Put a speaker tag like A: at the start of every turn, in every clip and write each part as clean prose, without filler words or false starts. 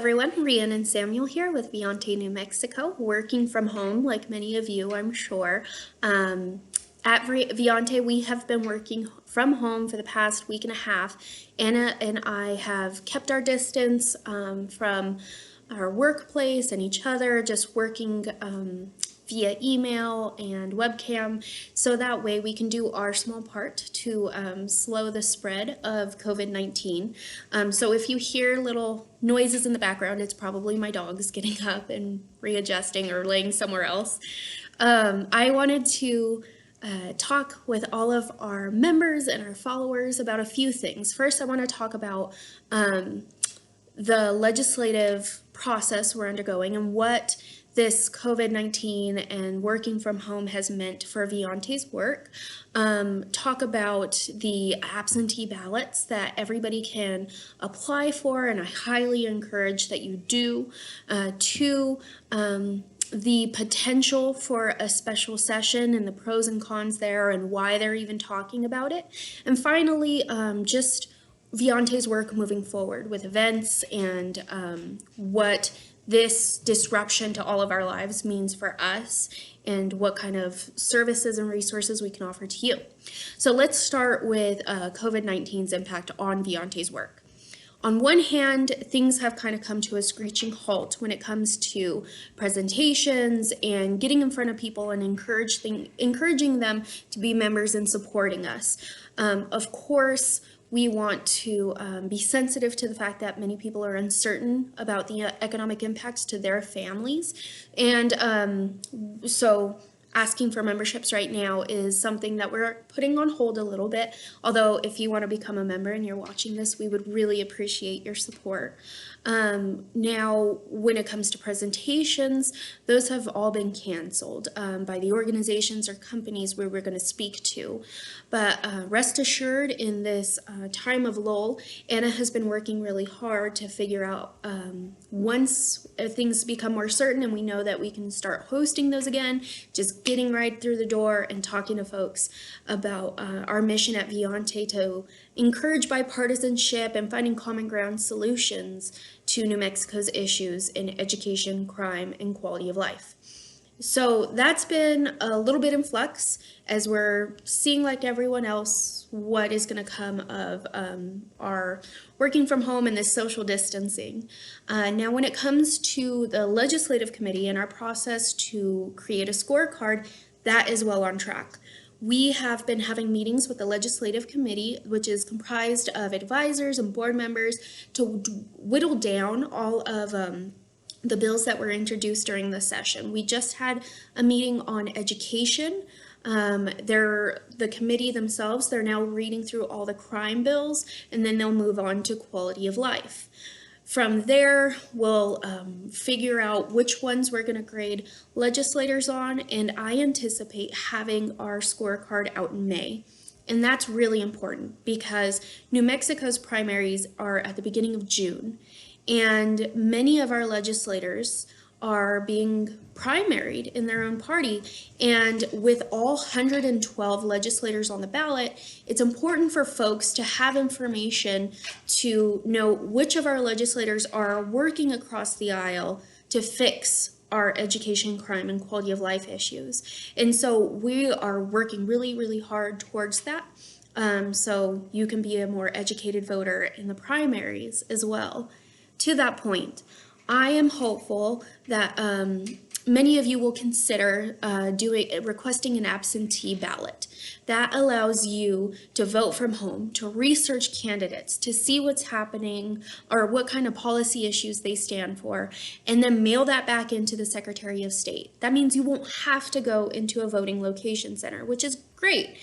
A: everyone, Rhiannon Samuel here with Viante New Mexico, working from home like many of you, I'm sure. At Viante, we have been working from home for the past week and a half. Anna and I have kept our distance from our workplace and each other, just working via email and webcam, so that way we can do our small part to slow the spread of COVID-19. So if you hear little noises in the background, it's probably my dogs getting up and readjusting or laying somewhere else. I wanted to talk with all of our members and our followers about a few things. First, I want to talk about the legislative process we're undergoing and what this COVID-19 and working from home has meant for Viante's work. Talk about the absentee ballots that everybody can apply for, and I highly encourage that you do. The potential for a special session and the pros and cons there and why they're even talking about it. And finally, just Viante's work moving forward with events and what this disruption to all of our lives means for us and what kind of services and resources we can offer to you. So let's start with COVID-19's impact on Viante's work. On one hand, things have kind of come to a screeching halt when it comes to presentations and getting in front of people and encouraging them to be members and supporting us. Of course, we want to be sensitive to the fact that many people are uncertain about the economic impacts to their families. And so asking for memberships right now is something that we're putting on hold a little bit. Although if you want to become a member and you're watching this, we would really appreciate your support. Now, when it comes to presentations, those have all been canceled by the organizations or companies we were going to speak to. But rest assured, in this time of lull, Anna has been working really hard to figure out once things become more certain and we know that we can start hosting those again, just getting right through the door and talking to folks about our mission at Viante to encourage bipartisanship and finding common ground solutions to New Mexico's issues in education, crime, and quality of life. So that's been a little bit in flux as we're seeing, like everyone else, what is going to come of our working from home and this social distancing. Now, when it comes to the legislative committee and our process to create a scorecard, that is well on track. We have been having meetings with the legislative committee, which is comprised of advisors and board members, to whittle down all of the bills that were introduced during the session. We just had a meeting on education. The committee themselves, they're now reading through all the crime bills, and then they'll move on to quality of life. From there, we'll figure out which ones we're going to grade legislators on, and I anticipate having our scorecard out in May. And that's really important because New Mexico's primaries are at the beginning of June, and many of our legislators are being primaried in their own party. And with all 112 legislators on the ballot, it's important for folks to have information to know which of our legislators are working across the aisle to fix our education, crime, and quality of life issues. And so we are working really, really hard towards that. So you can be a more educated voter in the primaries as well. To that point, I am hopeful that many of you will consider requesting an absentee ballot. That allows you to vote from home, to research candidates, to see what's happening or what kind of policy issues they stand for, and then mail that back into the Secretary of State. That means you won't have to go into a voting location center, which is great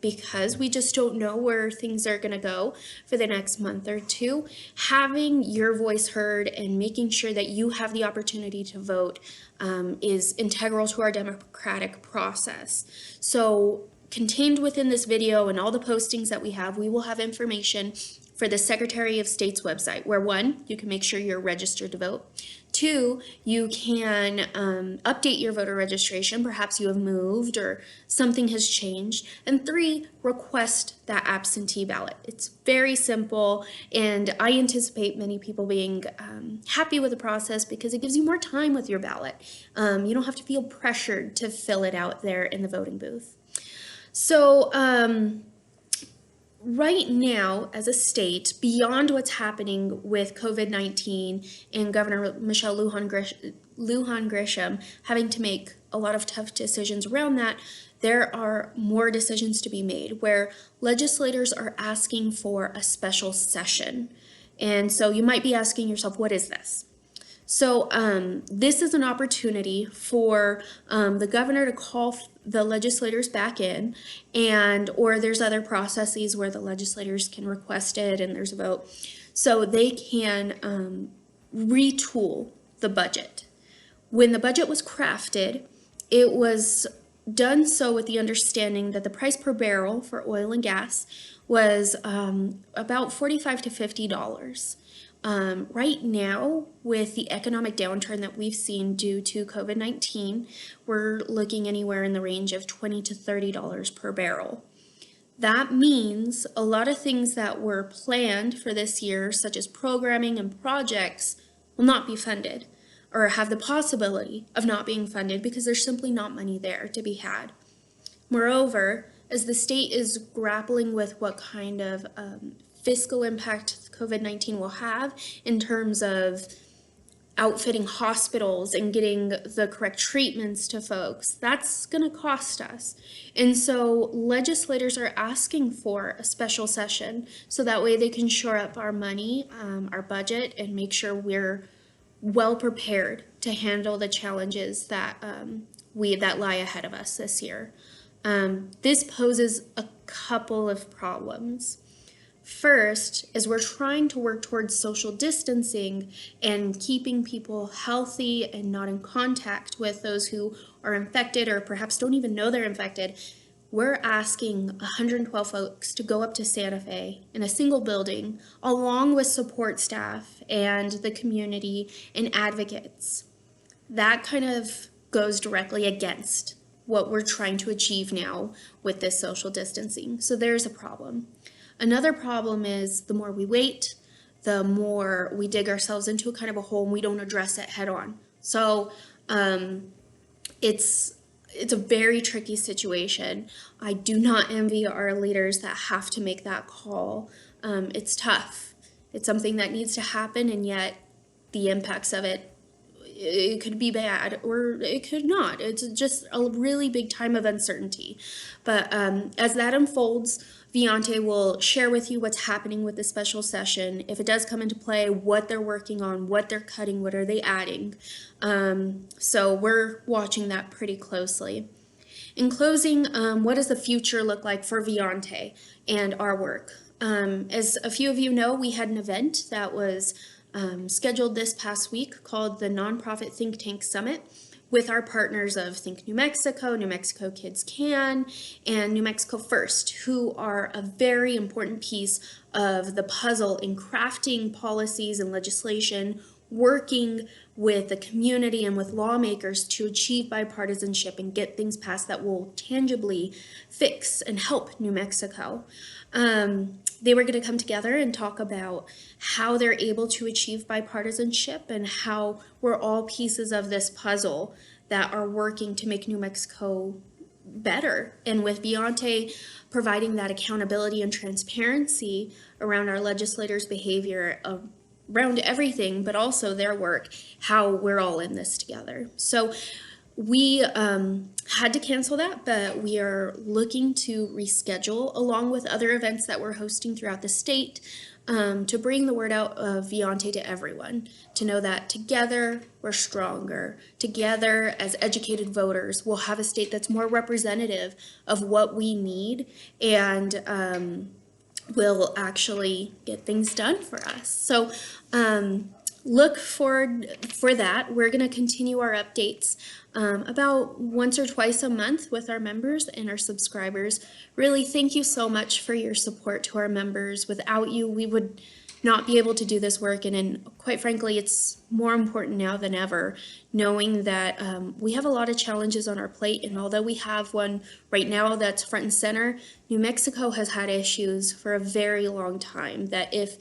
A: because we just don't know where things are going to go for the next month or two. Having your voice heard and making sure that you have the opportunity to vote is integral to our democratic process. So contained within this video and all the postings that we will have information for the Secretary of State's website, where 1, you can make sure you're registered to vote. 2, you can update your voter registration. Perhaps you have moved or something has changed. And 3, request that absentee ballot. It's very simple, and I anticipate many people being happy with the process because it gives you more time with your ballot. You don't have to feel pressured to fill it out there in the voting booth. So, right now, as a state, beyond what's happening with COVID-19 and Governor Michelle Lujan Grisham having to make a lot of tough decisions around that, there are more decisions to be made where legislators are asking for a special session. And so you might be asking yourself, what is this? So this is an opportunity for the governor to call the legislators back in, or there's other processes where the legislators can request it and there's a vote. So they can retool the budget. When the budget was crafted, it was done so with the understanding that the price per barrel for oil and gas was about $45 to $50. Right now, with the economic downturn that we've seen due to COVID-19, we're looking anywhere in the range of $20 to $30 per barrel. That means a lot of things that were planned for this year, such as programming and projects, will not be funded or have the possibility of not being funded because there's simply not money there to be had. Moreover, as the state is grappling with what kind of fiscal impact COVID-19 will have in terms of outfitting hospitals and getting the correct treatments to folks, that's going to cost us. And so legislators are asking for a special session so that way they can shore up our money, our budget, and make sure we're well prepared to handle the challenges that that lie ahead of us this year. This poses a couple of problems. First is we're trying to work towards social distancing and keeping people healthy and not in contact with those who are infected or perhaps don't even know they're infected. We're asking 112 folks to go up to Santa Fe in a single building along with support staff and the community and advocates. That kind of goes directly against what we're trying to achieve now with this social distancing. So there's a problem. Another problem is the more we wait, the more we dig ourselves into a kind of a hole and we don't address it head on. So it's a very tricky situation. I do not envy our leaders that have to make that call. It's tough. It's something that needs to happen, and yet the impacts of it could be bad or it could not. It's just a really big time of uncertainty. But as that unfolds, Viante will share with you what's happening with the special session, if it does come into play, what they're working on, what they're cutting, what are they adding. So we're watching that pretty closely. In closing, what does the future look like for Viante and our work? As a few of you know, we had an event that was scheduled this past week called the Nonprofit Think Tank Summit with our partners of Think New Mexico, New Mexico Kids Can, and New Mexico First, who are a very important piece of the puzzle in crafting policies and legislation, working with the community and with lawmakers to achieve bipartisanship and get things passed that will tangibly fix and help New Mexico. They were going to come together and talk about how they're able to achieve bipartisanship and how we're all pieces of this puzzle that are working to make New Mexico better. And with Viante providing that accountability and transparency around our legislators' behavior, around everything, but also their work, how we're all in this together. So we had to cancel that, but we are looking to reschedule along with other events that we're hosting throughout the state to bring the word out of Viante to everyone, to know that together we're stronger. Together as educated voters, we'll have a state that's more representative of what we need and will actually get things done for us. So look forward for that. We're going to continue our updates about once or twice a month with our members and our subscribers. Really, thank you so much for your support to our members. Without you, we would not be able to do this work, and quite frankly, it's more important now than ever, knowing that we have a lot of challenges on our plate, and although we have one right now that's front and center, New Mexico has had issues for a very long time that, if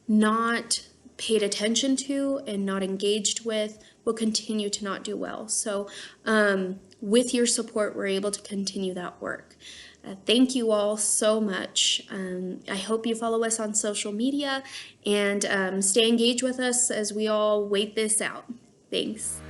A: not paid attention to and not engaged with, will continue to not do well. So with your support, we're able to continue that work. Thank you all so much. I hope you follow us on social media and stay engaged with us as we all wait this out. Thanks.